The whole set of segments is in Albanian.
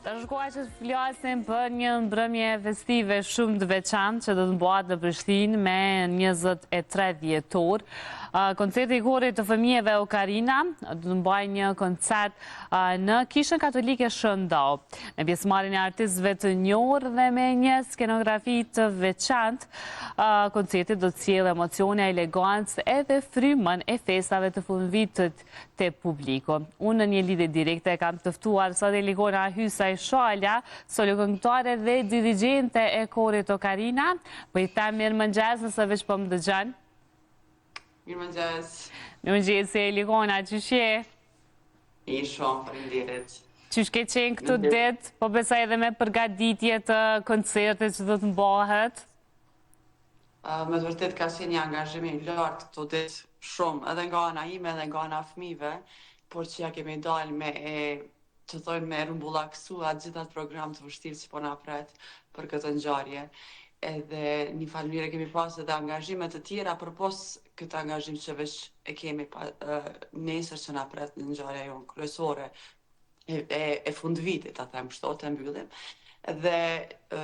Të shkuar që të flasim për një mbrëmje festive shumë të veçantë që do të bëhet në Prishtinë me 23 dhjetor. Koncerti i korit të fëmijëve Okarina do të bëjë një koncert në Kishën Katolike Shëndau. Me pjesëmarrjen e artistëve të njohur dhe me një skenografi të veçantë, koncerti do të sjellë emocione, elegancë edhe frymën e festave të fundvitit te publiku. Unë në një lidhje direkte kam të ftuar sot Eligona Hysa Shalja, solo këngëtare dhe dirigjente e korit Okarina. Po i them mirëmëngjes nëse veç po më dëgjon. Mirëmëngjes. Mirëmëngjes Eligona, ç'është je? I shumë, faleminderit. Qysh ke qenë këtë ditë, po besoj edhe me përgatitje të koncertit që do të bëhet? Me të vërtet ka qenë një angazhim i lartë këto ditë shumë, edhe nga ana ime edhe nga ana fëmijëve, por që ja kemi dalë me që thojnë me rumbullaksu atë gjithë atë program të vështirë që po na pret për këtë ngjarje. Edhe një farë mënyrë kemi pas edhe angazhime të tjera përpos këtë angazhim që veç e kemi nesër që na pret në ngjarja jonë kryesore e fundvitit, ta them kështu, të mbyllim. Dhe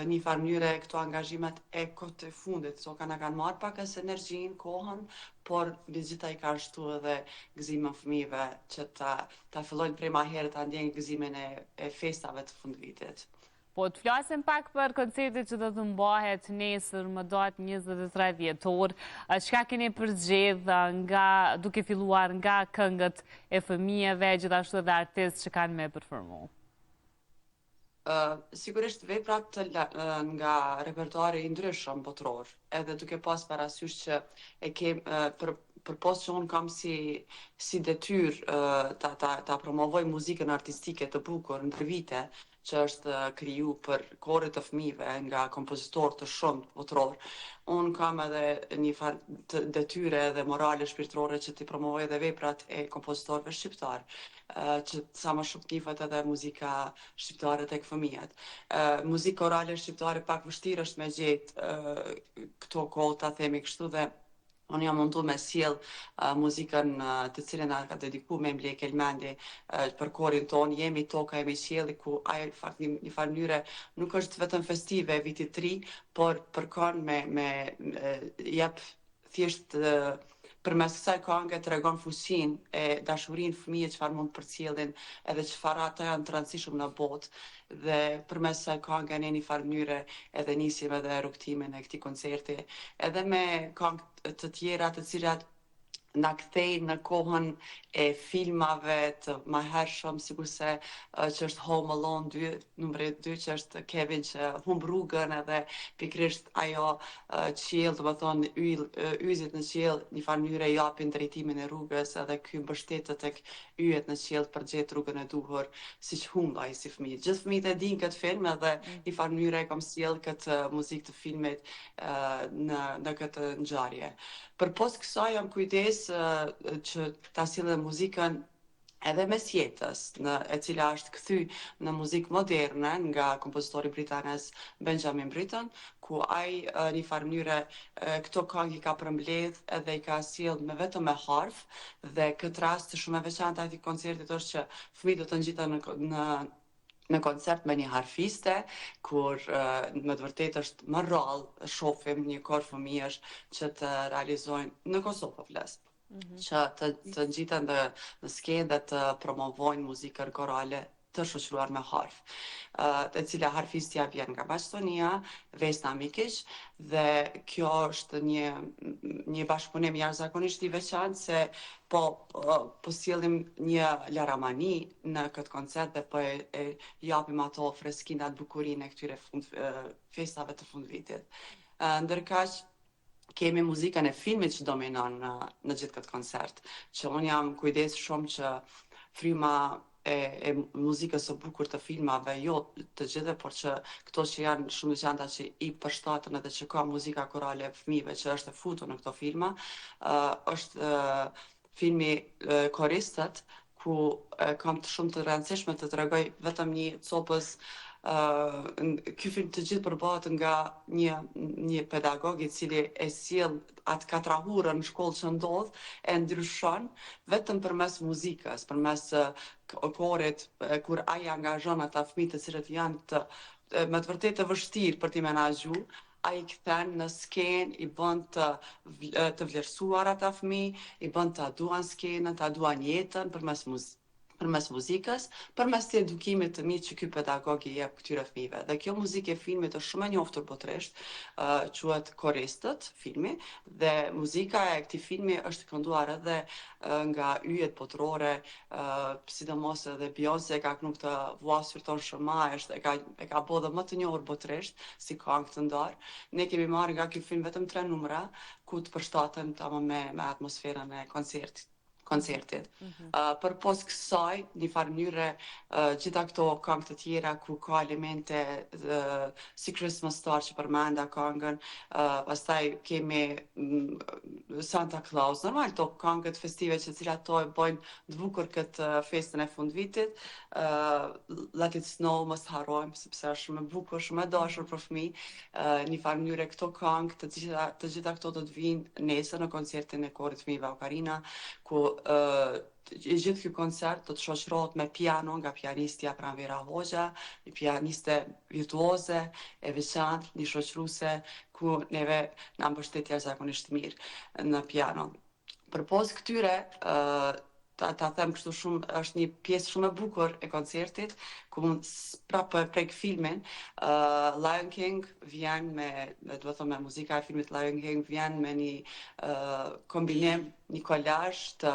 një farë mënyre këto angazhimet e kohët e fundit, so na kanë marrë pak as energjinë, kohën, por gjitha i ka shtu edhe gëzimin fëmijëve që ta fillojnë prej ma herë ta ndjenjë gëzimin e festave të fundvitit. Po të flasim pak për koncertin që do të mbahet nesër më datë 23 dhjetor. Çka keni përgjedhë duke filluar nga këngët e fëmijëve, gjithashtu edhe artistë që kanë me performu? Sigurisht veprat nga repertuari i ndryshëm botror, edhe duke pas parasysh që e kem përpos që unë kam si detyrë ta promovoj muzikën artistike të bukur ndër vite, që është kriju për korit të fëmijëve nga kompozitorë të shumë botror. Unë kam edhe një farë detyre dhe morale shpirtërore që t'i promovoj edhe veprat e kompozitorëve shqiptarë, që sa më shumë njihet edhe muzika shqiptare tek fëmijët. Muzika orale shqiptare pak vështirë është me gjetë këto kohë, ta themi kështu, dhe unë jam mundu me sjell muzikën të cilën na ka dedikuar me Mblek Elmendi për korin ton, jemi toka, jemi qielli, ku ai fakt një farë mënyre nuk është vetëm festive e vitit të ri, por përkon me jep thjesht përmes kësaj këngë tregon fuqinë e dashurinë fëmijë çfarë mund të përcjellin edhe çfarë ata janë të rëndësishëm në botë, dhe përmes kësaj këngë në një farë mënyre edhe nisim edhe rrugtimin e këtij koncerti, edhe me këngë të tjera të cilat na kthejnë në kohën e filmave të mëhershëm, sikurse që është Home Alone 2, numri 2, që është Kevin që humb rrugën, edhe pikërisht ajo qiell, do të thonë yjet në qiell, një farë mënyre japin drejtimin e rrugës, edhe ky mbështetet tek yjet në qiell për gjetë rrugën e duhur, siç humb ai si fëmijë. Gjithë fëmijët e dinë këtë film, edhe një farë mënyre kam sjell këtë muzikë të filmit në këtë ngjarje. Përpos kësaj jam kujdes që ta sjellë muzikën edhe mes jetës, e cila është kthy në muzikë moderne nga kompozitori britanes Benjamin Britten, ku ai një farë mënyre këto këngë i ka përmbledh edhe i ka sjell me vetëm me harf, dhe këtë rast shumë e veçantë atij koncertit është që fëmijët do të ngjiten në koncert me një harfiste, kur me të vërtetë është më rrallë shohim një kor fëmijësh që të realizojnë në Kosovë po flas, që të ngjiten në skenë dhe të promovojnë muzikën korale të shoqëruar me harf, e cila harfistja vjen nga Maqedonia, Vesna Mikić, dhe kjo është një bashkëpunim jashtëzakonisht i veçantë, se po sjellim një laramani në këtë koncert dhe po e japim ato freskinë, atë bukurinë e këtyre festave të fundvitit. Ndërkaq kemi muzikën e filmit që dominon në gjithë këtë koncert, që unë jam kujdes shumë që fryma e muzikës së bukur të filmave, jo të gjithë, por që këto që janë shumë veçanta që i përshtaten edhe që ka muzika korale fëmijëve që është e futur në këto filma, është filmi Koristët, ku kam shumë të rëndësishme të tregoj vetëm një copës ky film të gjithë përbohet nga një pedagog i cili e sjell atë katrahurën në shkollë që ndodh, e ndryshon vetëm përmes muzikës, përmes korit, kur ai angazhon ata fëmijë të cilët janë me të vërtetë të vështirë për t'i menaxhu, ai i kthen në skenë, i bën të vlerësuar ata fëmijë, i bën të duan skenën, të duan jetën përmes muzikës, përmes të edukimit të mirë që ky pedagog i jep këtyre fëmijëve. Dhe kjo muzikë e filmit është shumë e njohur botërisht, quhet Koristët filmi, dhe muzika e këtij filmi është kënduar edhe nga yjet botërore, sidomos edhe Beyoncé ka kënu këtë voix sur ton chemin, e ka bërë dhe më të njohur botërisht si këngë të ndar. Ne kemi marrë nga ky film vetëm 3 numra ku të përshtaten tamam me atmosferën e koncertit. Për pos kësaj, një farë mënyre, gjitha këto këngë të tjera ku ka elemente si Christmas Star që përmenda këngën, pastaj kemi Santa Claus, normal to këngët festive që cilat to e bojnë të bukur këtë festën e fundvitit, Let It Snow mos harrojmë, sepse është shumë e bukur, shumë e dashur për fëmijë. Një farë mënyre këto këngë, të gjitha këto do të vinë nesër në koncertin e korit fëmijëve Okarina, ku gjithë ky koncert do të shoqërohet me piano nga pianistja Pranvera Hoxha, një pianiste virtuoze, e veçantë, një shoqëruese ku neve na mbështet jashtëzakonisht mirë në piano. Përpos këtyre, ta them kështu shumë, është një pjesë shumë e bukur e koncertit, ku prapë prek filmin, Lion King vjen me muzika e filmit Lion King vjen me një kombinim, një kolazh të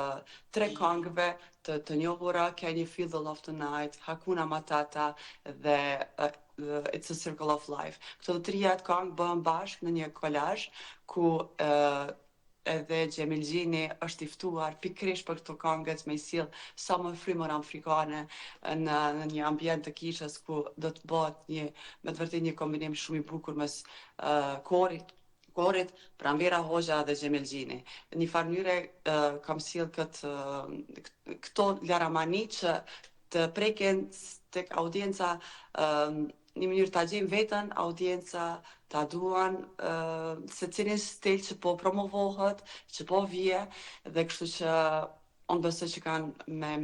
3 këngëve të njohura, Can You Feel the Love Tonight, Hakuna Matata dhe It's a Circle of Life. Këto të trija këngë bëhen bashkë në një kolazh ku edhe Gjemilgjini është i ftuar pikërisht për këto këngët me i sjell sa më frymën afrikane në një ambient të kishës ku do të bëhet me të vërtetë një kombinim shumë i bukur mes korit, Pranvera Hoxha dhe Gjemilgjini. Në një farë mënyre kam sjell këto laramani që të preken tek audienca, një mënyrë ta gjejmë veten, audienca ta duan se cilin stil që po promovohet, që po vije, dhe kështu që unë besoj që kanë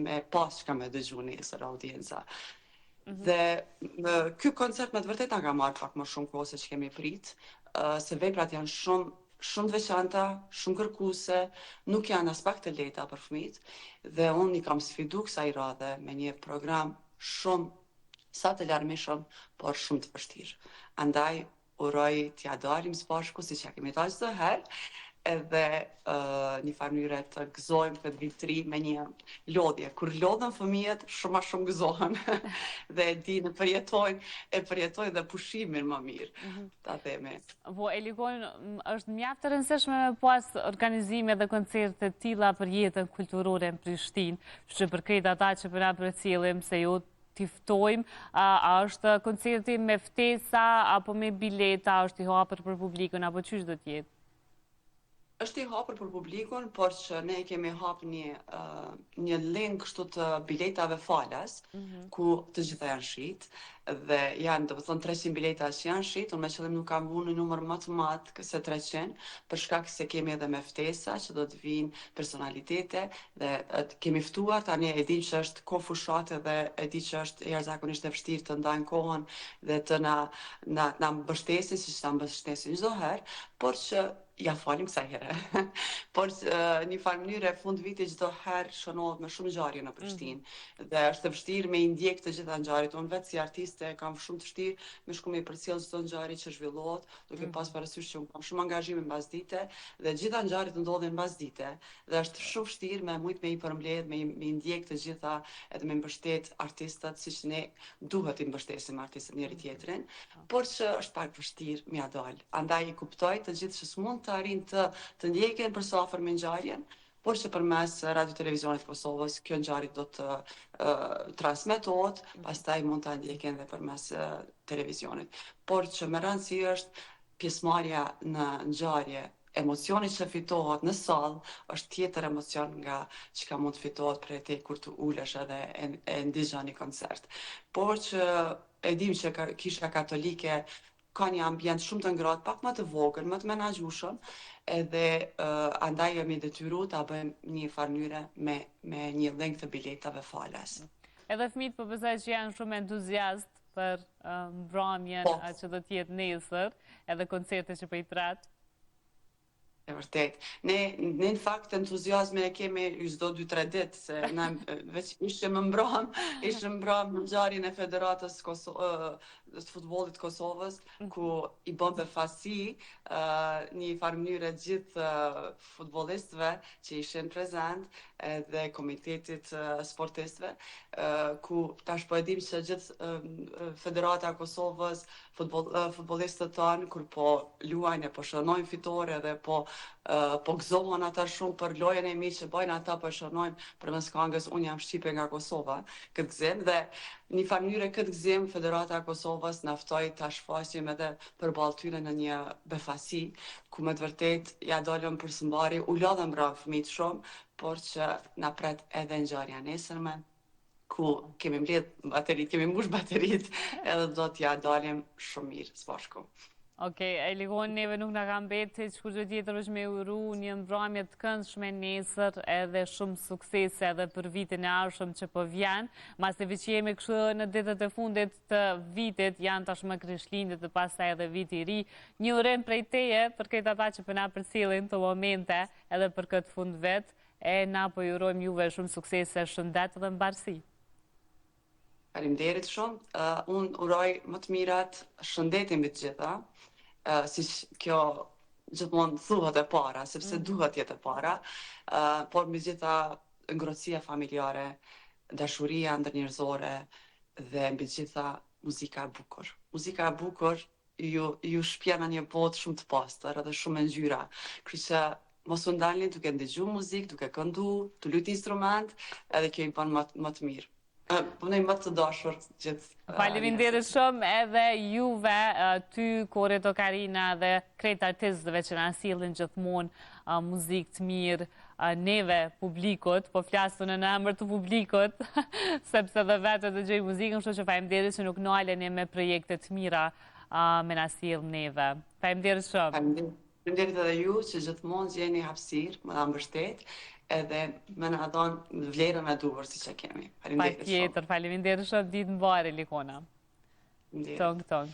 me pas që ka me dëgju nesër audienca. Dhe ky koncert me të vërtetë na ka marrë pak më shumë kohë se që kemi prit, se veprat janë shumë të veçanta, shumë kërkuese, nuk janë as pak të lehta për fëmijët, dhe unë i kam sfidu kësaj radhe me një program shumë sa të larmishëm, por shumë të vështirë. Andaj uroj t'ja dalim së bashku, si që ja kemi dalë çdo herë, edhe një farë mënyre të gëzojmë këtë vitri me një lodhje. Kur lodhen fëmijët, shumë gëzohen dhe përjetojnë dhe pushimin më mirë, ta themi. Po, Elikon, është mjaft të rëndësishme me pas organizime dhe koncerte të tilla për jetën kulturore në Prishtinë, që për krejt ata që përna përcjellim se ju t'i ftojmë, a është koncerti me ftesa, apo me bileta, është i hapur për publikun, apo çysh do t'jetë? Është i hapur për publikun, por që ne kemi hap një link kështu të biletave falas, ku të gjitha janë shit, dhe janë, do të thonë 300 bileta që janë shit, unë me qëllim nuk kam vu në numër më të madh se 300, për shkak se kemi edhe me ftesa që do të vinë personalitete, dhe kemi ftuar, tani e di që është kohë fushate dhe e di që është jashtëzakonisht e vështirë të ndajnë kohën dhe të na mbështesin siç na mbështesin çdo herë, por që ja falim kësaj here. Por një farë mënyre fund viti çdo herë shënohet me shumë ngjarje në Prishtinë, dhe është e vështirë me i ndjek të gjitha ngjarjet. Unë vetë si artiste kam shumë të vështirë me shku me i përcjell çdo ngjarje që zhvillohet, duke pas parasysh që unë kam shumë angazhime mbas dite, dhe gjitha ngjarjet ndodhin mbas dite, dhe është shumë vështirë me mujt me i përmbledh, me i ndjek të gjitha, edhe me mbështet artistët siç ne duhet i mbështesim artistët njëri tjetrin, por që është pak vështirë m'ia dal. Andaj i kuptoj të gjithë që s'mund të arrin të ndjekin për sa afër me ngjarjen, por që përmes Radio Televizionit Kosovës kjo ngjarje do të transmetohet, pastaj mund ta ndjekin edhe përmes televizionit. Por që me rëndësi është pjesëmarrja në ngjarje, emocioni që fitohet në sallë është tjetër emocion nga çka mund të fitohet prej te kur të ulesh edhe e ndizha një koncert. Por që e dim që Kisha Katolike ka një ambient shumë të ngrohtë, pak më të vogël, më të menaxhueshëm, edhe andaj jemi detyruar ta bëjmë një farë me një lëng të biletave falas. Edhe fëmijët po besoj që janë shumë entuziast për mbrëmjen Po. që do të jetë nesër, edhe koncertet që po i trat. E vërtet. Ne në fakt entuziazmin e kemi çdo 2-3 ditë, se na veç ishim mbrëm në ngjarjen e Federatës të futbollit të Kosovës, ku i bën befasi një farë mënyre gjithë futbollistëve që ishin prezent edhe komitetit sportistëve, ku tash po e dim se gjithë Federata e Kosovës, futbollistët tanë kur po luajnë e po shënojnë fitore dhe po gëzohen ata shumë për lojën e mirë që bajnë ata, po shënojnë përmes këngës Unë jam shqipe nga Kosova, këtë gëzim, dhe një farë mënyre këtë gëzim Federata e Kosovës na ftoi ta shfaqim edhe përballë tyre në një befasi, ku me të vërtet ja dolëm për sëmbari, u lodhëm brava fëmijët shumë, por që na pret edhe ngjarja nesërme, ku kemi mbledh baterit, kemi mbush baterit, edhe do t'ja dalim shumë mirë së bashku. Okej, e Likoni, neve nuk na ka mbetë që kurrë tjetër është me uru një mbrëmje të këndshme nesër, edhe shumë suksese edhe për vitin e ardhshëm që po vjen. Maseve që jemi kështu në ditët e fundit të vitit, janë tashmë Krishtlindjet dhe pastaj edhe viti i ri. Një urem prej teje për këtë ata që po na përcjellin këto momente edhe për këtë fund vit, e na po ju urojmë juve shumë suksese, shëndet dhe mbarësi. Faleminderit shumë. Unë uroj më të mirat, shëndetin mbi të gjitha, si kjo gjithmonë thuhet e para, sepse duhet jetë e para, por mbi gjitha ngrohtësia familjare, dashuria ndërnjerëzore dhe mbi gjitha muzika e bukur. Muzika e bukur ju shpjen në një botë shumë të pastër edhe shumë e ngjyra. Kështu që mos u ndalni duke ndëgju muzikë, duke këndu, të lutë instrument, edhe kjo i bën më të mirë. Punoj më të dashur gjithë. Faleminderit shumë edhe juve, ty Korrit Okarina dhe krejt artistëve që na sillin gjithmonë muzikë të mirë, neve publikut, po flasu në emër të publikut, sepse dhe vetë dëgjoj muzikën, kështu që faleminderit që nuk naleni me projekte të mira me na sill neve. Faleminderit shumë. Faleminderit edhe ju që gjithmonë gjeni hapësirë, më na mbështet, edhe më na dhon vlerën e duhur siç e kemi. Faleminderit shumë. Patjetër, faleminderit shumë, ditë mbarë Likona. Faleminderit. Tong.